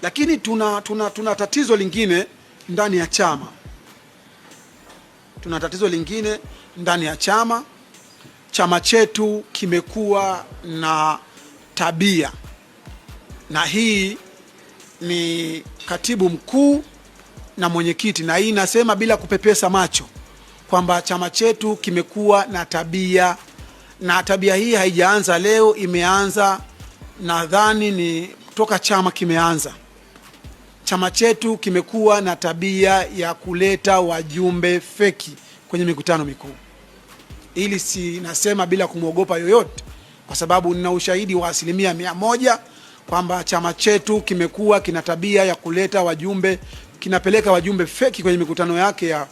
Lakini tuna tatizo lingine ndani ya chama. Tuna tatizo lingine ndani ya chama. Chama chetu kimekuwa na tabia, na hii ni katibu mkuu na mwenyekiti, na hii nasema bila kupepesa macho kwamba chama chetu kimekuwa na tabia, na tabia hii haijaanza leo, imeanza nadhani ni toka chama kimeanza. Chama chetu kimekuwa na tabia ya kuleta wajumbe feki kwenye mikutano mikuu. Ili si nasema bila kumwogopa yoyote, kwa sababu nina ushahidi wa 100% kwamba chama chetu kimekuwa kina tabia ya kuleta wajumbe, kinapeleka wajumbe feki kwenye mikutano yake ya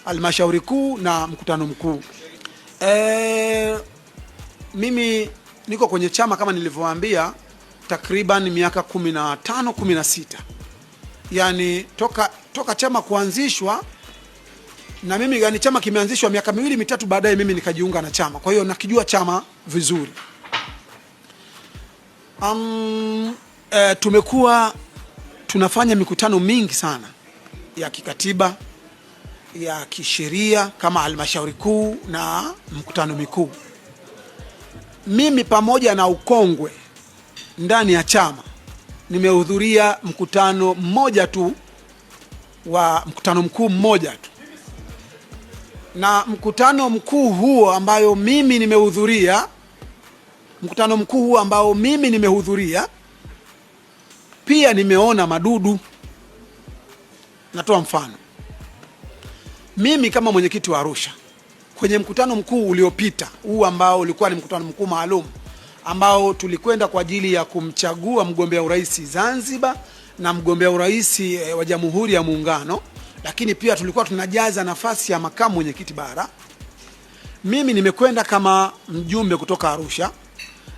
halmashauri kuu na mkutano mkuu. Mimi niko kwenye chama kama nilivyowaambia takriban miaka 15-16. Yani toka chama kuanzishwa, na mimi yani chama kimeanzishwa miaka 2-3 baadaye mimi nikajiunga na chama. Kwa hiyo nakijua chama vizuri. Tumekuwa tunafanya mikutano mingi sana ya kikatiba, ya kisheria kama halmashauri kuu na mkutano mikuu. Mimi pamoja na ukongwe ndani ya chama nimehudhuria mkutano mmoja tu, wa mkutano mkuu mmoja tu, na mkutano mkuu huo ambayo mimi nimehudhuria, pia nimeona madudu. Natoa mfano, mimi kama mwenyekiti wa Arusha kwenye mkutano mkuu uliopita huu ambao ulikuwa ni mkutano mkuu maalum ambao tulikwenda kwa ajili ya kumchagua mgombea urais Zanzibar na mgombea urais wa Jamhuri ya Muungano, lakini pia tulikuwa tunajaza nafasi ya makamu mwenyekiti bara. Mimi nimekwenda kama mjumbe kutoka Arusha,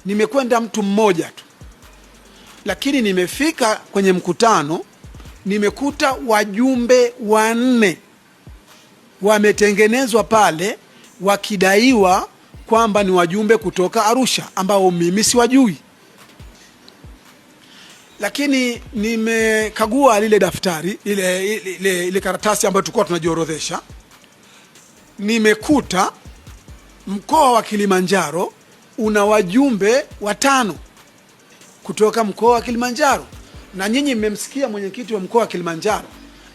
nimekwenda mtu mmoja tu, lakini nimefika kwenye mkutano nimekuta wajumbe 4 wametengenezwa pale wakidaiwa kwamba ni wajumbe kutoka Arusha ambao mimi siwajui. Lakini nimekagua lile daftari, ile karatasi ambayo tulikuwa tunajiorodhesha, nimekuta mkoa wa Kilimanjaro una wajumbe 5 kutoka mkoa wa Kilimanjaro. Na nyinyi mmemsikia mwenyekiti wa mkoa wa Kilimanjaro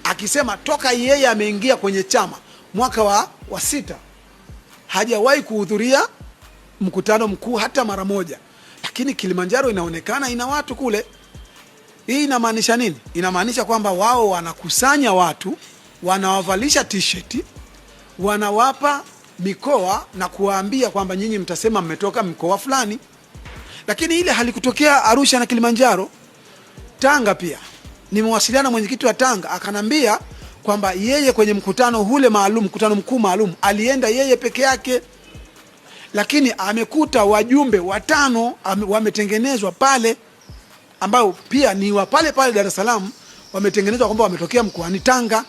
akisema toka yeye ameingia kwenye chama mwaka wa 6 hajawahi kuhudhuria mkutano mkuu hata mara moja. Lakini Kilimanjaro inaonekana ina watu kule. Hii inamaanisha nini? Inamaanisha kwamba wao wanakusanya watu, wanawavalisha t-shirt, wanawapa mikoa na kuwaambia kwamba nyinyi mtasema mmetoka mkoa fulani. Lakini ile halikutokea Arusha na Kilimanjaro. Tanga pia nimewasiliana mwenyekiti wa Tanga akanambia kwamba yeye kwenye mkutano ule maalum, mkutano mkuu maalum, alienda yeye peke yake, lakini amekuta wajumbe 5 wametengenezwa pale ambao pia ni wa pale Dar es Salaam, wametengenezwa kwamba wametokea mkoani Tanga.